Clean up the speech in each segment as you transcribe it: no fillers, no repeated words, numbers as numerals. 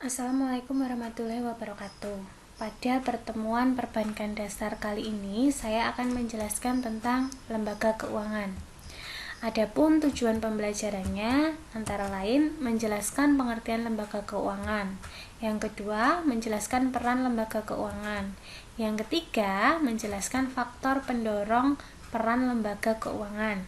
Assalamualaikum warahmatullahi wabarakatuh. Pada pertemuan perbankan dasar kali ini, saya akan menjelaskan tentang lembaga keuangan. Adapun tujuan pembelajarannya antara lain menjelaskan pengertian lembaga keuangan. Yang kedua, menjelaskan peran lembaga keuangan. Yang ketiga, menjelaskan faktor pendorong peran lembaga keuangan.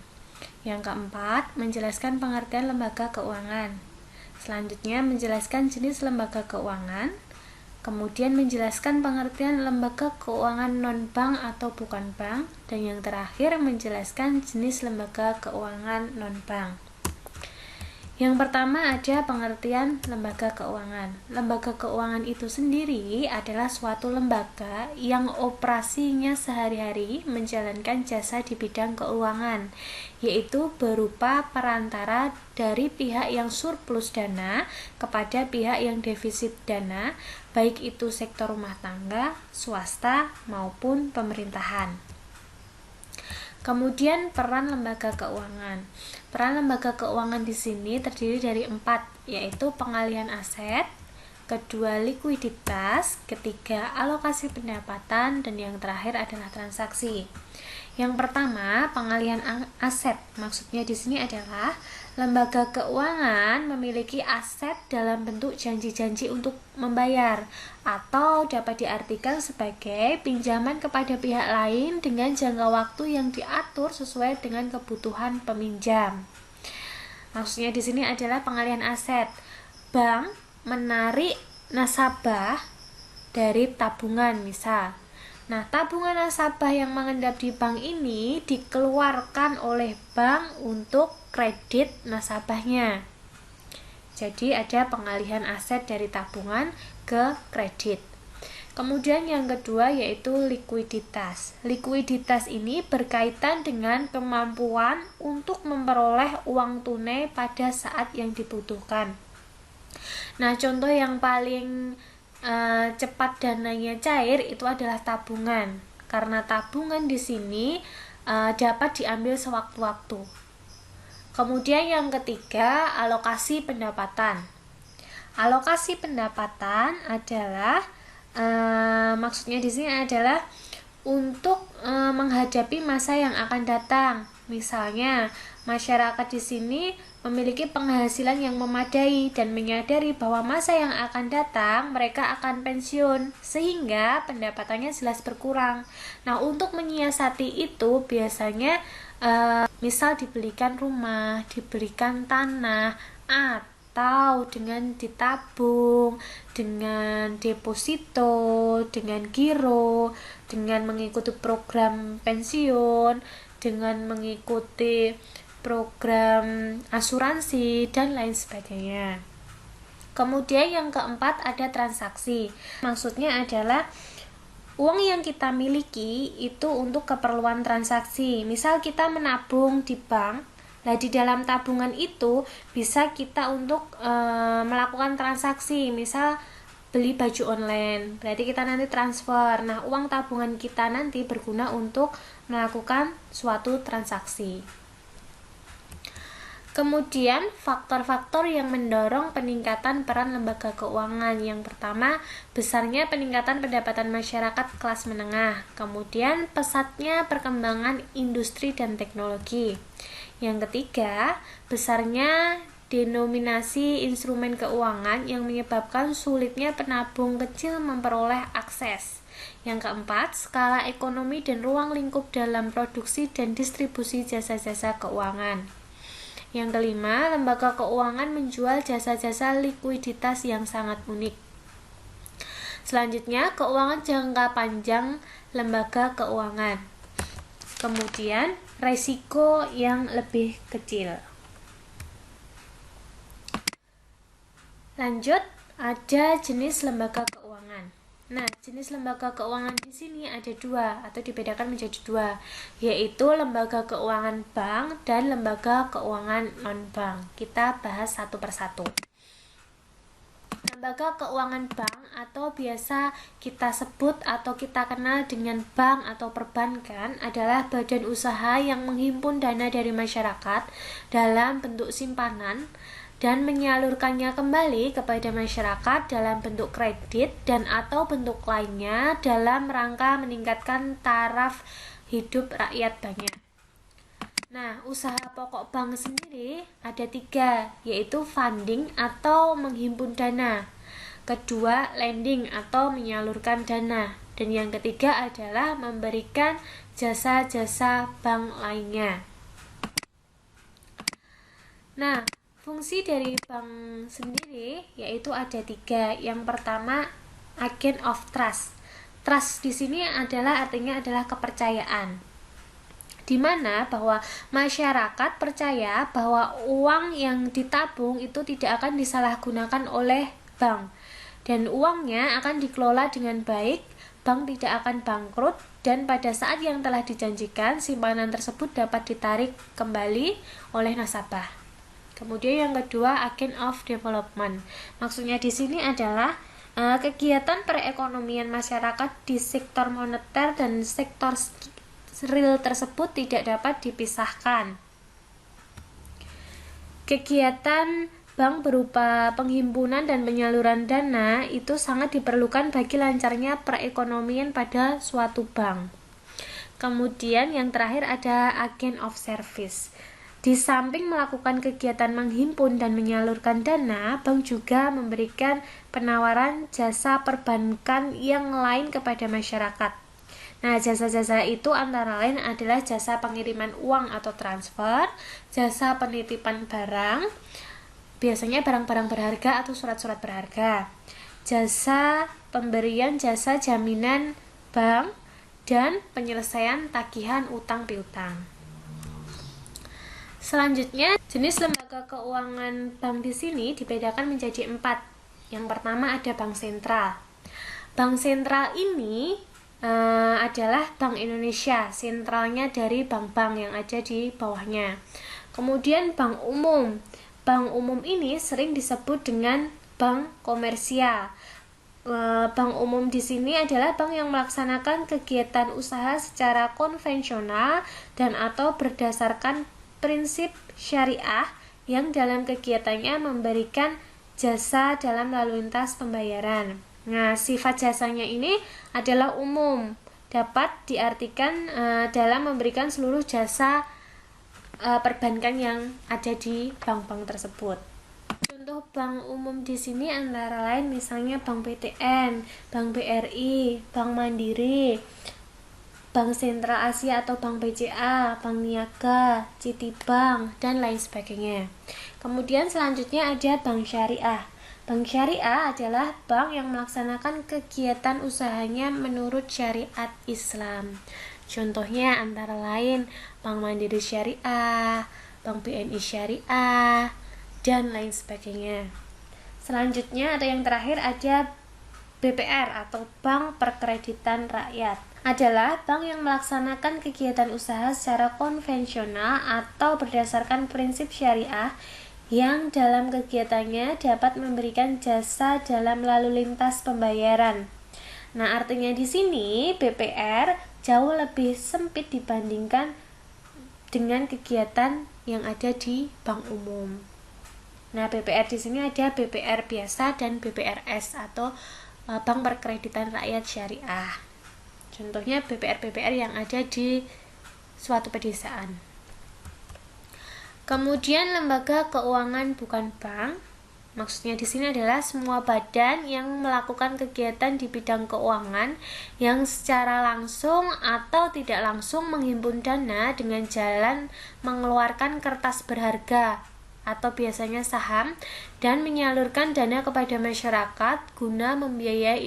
Yang keempat, menjelaskan pengertian lembaga keuangan. Selanjutnya menjelaskan jenis lembaga keuangan, kemudian menjelaskan pengertian lembaga keuangan non-bank atau bukan bank, dan yang terakhir menjelaskan jenis lembaga keuangan non-bank. Yang pertama ada pengertian lembaga keuangan. Lembaga keuangan itu sendiri adalah suatu lembaga yang operasinya sehari-hari menjalankan jasa di bidang keuangan, yaitu berupa perantara dari pihak yang surplus dana kepada pihak yang defisit dana, baik itu sektor rumah tangga, swasta, maupun pemerintahan. Kemudian peran lembaga keuangan. Peran lembaga keuangan di sini terdiri dari 4, yaitu pengalihan aset, kedua likuiditas, ketiga alokasi pendapatan, dan yang terakhir adalah transaksi. Yang pertama, pengalihan aset. Maksudnya di sini adalah lembaga keuangan memiliki aset dalam bentuk janji-janji untuk membayar, atau dapat diartikan sebagai pinjaman kepada pihak lain dengan jangka waktu yang diatur sesuai dengan kebutuhan peminjam. Maksudnya di sini adalah pengalihan aset. Bank menarik nasabah dari tabungan misal. Nah, tabungan nasabah yang mengendap di bank ini dikeluarkan oleh bank untuk kredit nasabahnya. Jadi ada pengalihan aset dari tabungan ke kredit. Kemudian yang kedua yaitu likuiditas. Likuiditas ini berkaitan dengan kemampuan untuk memperoleh uang tunai pada saat yang dibutuhkan. Nah, contoh yang paling cepat dananya cair itu adalah tabungan, karena tabungan di sini dapat diambil sewaktu-waktu. Kemudian yang ketiga, alokasi pendapatan. Alokasi pendapatan adalah maksudnya di sini adalah untuk menghadapi masa yang akan datang. Misalnya, masyarakat di sini memiliki penghasilan yang memadai dan menyadari bahwa masa yang akan datang mereka akan pensiun, sehingga pendapatannya jelas berkurang. Nah, untuk menyiasati itu biasanya misal dibelikan rumah, diberikan tanah, atau dengan ditabung, dengan deposito, dengan giro, dengan mengikuti program pensiun, dengan mengikuti program asuransi, dan lain sebagainya. Kemudian yang keempat ada transaksi. Maksudnya adalah uang yang kita miliki itu untuk keperluan transaksi. Misal kita menabung di bank, nah di dalam tabungan itu bisa kita untuk melakukan transaksi. Misal beli baju online, berarti kita nanti transfer. Nah, uang tabungan kita nanti berguna untuk melakukan suatu transaksi. Kemudian faktor-faktor yang mendorong peningkatan peran lembaga keuangan. Yang pertama, besarnya peningkatan pendapatan masyarakat kelas menengah. Kemudian pesatnya perkembangan industri dan teknologi. Yang ketiga, besarnya denominasi instrumen keuangan yang menyebabkan sulitnya penabung kecil memperoleh akses. Yang keempat, skala ekonomi dan ruang lingkup dalam produksi dan distribusi jasa-jasa keuangan. Yang kelima, lembaga keuangan menjual jasa-jasa likuiditas yang sangat unik. Selanjutnya, keuangan jangka panjang lembaga keuangan. Kemudian, resiko yang lebih kecil. Lanjut, ada jenis lembaga keuangan. Nah, jenis lembaga keuangan di sini ada 2 atau dibedakan menjadi 2, yaitu lembaga keuangan bank dan lembaga keuangan non-bank. Kita bahas satu persatu. Lembaga keuangan bank atau biasa kita sebut atau kita kenal dengan bank atau perbankan adalah badan usaha yang menghimpun dana dari masyarakat dalam bentuk simpanan dan menyalurkannya kembali kepada masyarakat dalam bentuk kredit dan atau bentuk lainnya dalam rangka meningkatkan taraf hidup rakyat banyak. Nah, usaha pokok bank sendiri ada 3, yaitu funding atau menghimpun dana, kedua lending atau menyalurkan dana, dan yang ketiga adalah memberikan jasa-jasa bank lainnya. Nah, fungsi dari bank sendiri yaitu ada 3. Yang pertama, agent of trust. Trust di sini artinya adalah kepercayaan, di mana bahwa masyarakat percaya bahwa uang yang ditabung itu tidak akan disalahgunakan oleh bank dan uangnya akan dikelola dengan baik, bank tidak akan bangkrut, dan pada saat yang telah dijanjikan simpanan tersebut dapat ditarik kembali oleh nasabah. Kemudian yang kedua, agent of development. Maksudnya di sini adalah kegiatan perekonomian masyarakat di sektor moneter dan sektor real tersebut tidak dapat dipisahkan. Kegiatan bank berupa penghimpunan dan penyaluran dana itu sangat diperlukan bagi lancarnya perekonomian pada suatu bank. Kemudian yang terakhir ada agent of service. Di samping melakukan kegiatan menghimpun dan menyalurkan dana, bank juga memberikan penawaran jasa perbankan yang lain kepada masyarakat. Nah, jasa-jasa itu antara lain adalah jasa pengiriman uang atau transfer, jasa penitipan barang, biasanya barang-barang berharga atau surat-surat berharga, jasa pemberian jasa jaminan bank, dan penyelesaian tagihan utang piutang. Selanjutnya, jenis lembaga keuangan bank di sini dibedakan menjadi 4. Yang pertama ada bank sentral. Bank sentral ini adalah Bank Indonesia, sentralnya dari bank-bank yang ada di bawahnya. Kemudian bank umum. Bank umum ini sering disebut dengan bank komersial. Bank umum di sini adalah bank yang melaksanakan kegiatan usaha secara konvensional dan atau berdasarkan prinsip syariah yang dalam kegiatannya memberikan jasa dalam lalu lintas pembayaran. Nah, sifat jasanya ini adalah umum, dapat diartikan dalam memberikan seluruh jasa perbankan yang ada di bank-bank tersebut. Contoh bank umum di sini antara lain misalnya Bank BTN, Bank BRI, Bank Mandiri, Bank Sentral Asia atau Bank BCA, Bank Niaga, Citibank, dan lain sebagainya. Kemudian selanjutnya ada Bank Syariah. Bank Syariah adalah bank yang melaksanakan kegiatan usahanya menurut syariat Islam. Contohnya antara lain Bank Mandiri Syariah, Bank BNI Syariah, dan lain sebagainya. Selanjutnya ada yang terakhir ada BPR atau Bank Perkreditan Rakyat. Adalah bank yang melaksanakan kegiatan usaha secara konvensional atau berdasarkan prinsip syariah yang dalam kegiatannya dapat memberikan jasa dalam lalu lintas pembayaran. Nah, artinya di sini BPR jauh lebih sempit dibandingkan dengan kegiatan yang ada di bank umum. Nah, BPR di sini ada BPR biasa dan BPRS atau Bank Perkreditan Rakyat Syariah. Contohnya BPR-BPR yang ada di suatu pedesaan. Kemudian lembaga keuangan bukan bank, maksudnya di sini adalah semua badan yang melakukan kegiatan di bidang keuangan yang secara langsung atau tidak langsung menghimpun dana dengan jalan mengeluarkan kertas berharga atau biasanya saham dan menyalurkan dana kepada masyarakat guna membiayai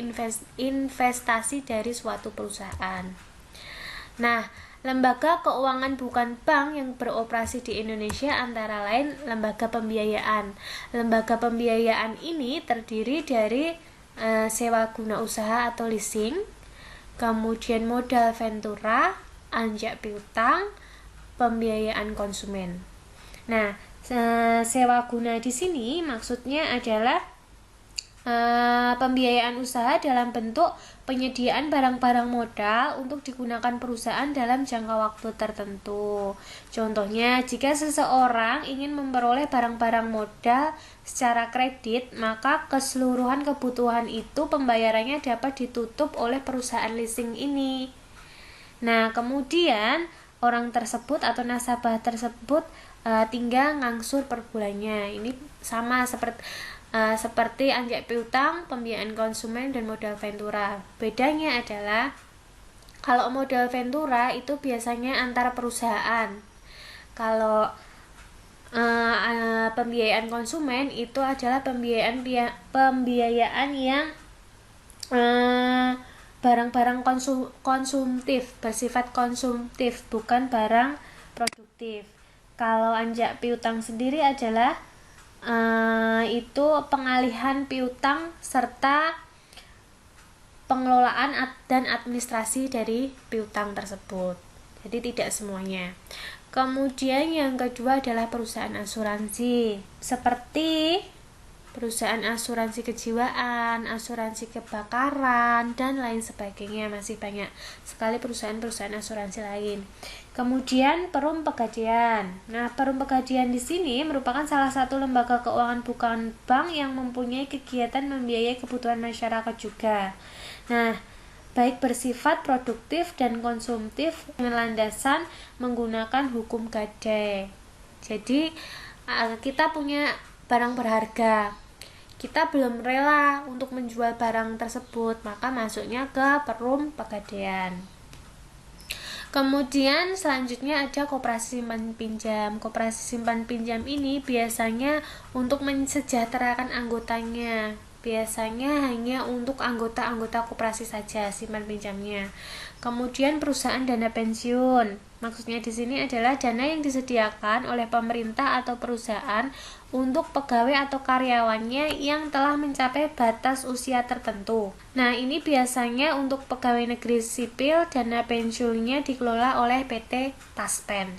investasi dari suatu perusahaan. Nah, lembaga keuangan bukan bank yang beroperasi di Indonesia antara lain lembaga pembiayaan. Lembaga pembiayaan ini terdiri dari sewa guna usaha atau leasing, kemudian modal ventura, anjak piutang, pembiayaan konsumen. Nah, sewa guna di sini maksudnya adalah pembiayaan usaha dalam bentuk penyediaan barang-barang modal untuk digunakan perusahaan dalam jangka waktu tertentu. Contohnya, jika seseorang ingin memperoleh barang-barang modal secara kredit, maka keseluruhan kebutuhan itu pembayarannya dapat ditutup oleh perusahaan leasing ini. Nah, kemudian orang tersebut atau nasabah tersebut tinggal ngangsur per bulannya. Ini sama seperti anjak piutang, pembiayaan konsumen, dan modal ventura. Bedanya adalah kalau modal ventura itu biasanya antara perusahaan. Kalau pembiayaan konsumen itu adalah pembiayaan yang barang-barang konsumtif, bersifat konsumtif, bukan barang produktif. Kalau anjak piutang sendiri adalah itu pengalihan piutang serta pengelolaan dan administrasi dari piutang tersebut. Jadi tidak semuanya. Kemudian yang kedua adalah perusahaan asuransi, seperti perusahaan asuransi kejiwaan, asuransi kebakaran, dan lain sebagainya. Masih banyak sekali perusahaan-perusahaan asuransi lain. Kemudian Perum Pegadaian. Nah, Perum Pegadaian di sini merupakan salah satu lembaga keuangan bukan bank yang mempunyai kegiatan membiayai kebutuhan masyarakat juga. Nah, baik bersifat produktif dan konsumtif dengan landasan menggunakan hukum gadai. Jadi, kita punya barang berharga, kita belum rela untuk menjual barang tersebut, maka masuknya ke Perum Pegadaian. Kemudian selanjutnya ada koperasi simpan pinjam. Koperasi simpan pinjam ini biasanya untuk mensejahterakan anggotanya. Biasanya hanya untuk anggota-anggota koperasi saja simpan pinjamnya. Kemudian perusahaan dana pensiun. Maksudnya di sini adalah dana yang disediakan oleh pemerintah atau perusahaan untuk pegawai atau karyawannya yang telah mencapai batas usia tertentu. Nah, ini biasanya untuk pegawai negeri sipil, dana pensiunnya dikelola oleh PT Taspen.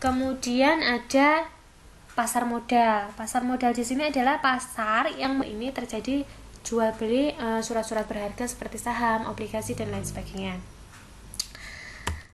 Kemudian ada pasar modal. Pasar modal di sini adalah pasar yang ini terjadi jual beli surat-surat berharga seperti saham, obligasi, dan lain sebagainya.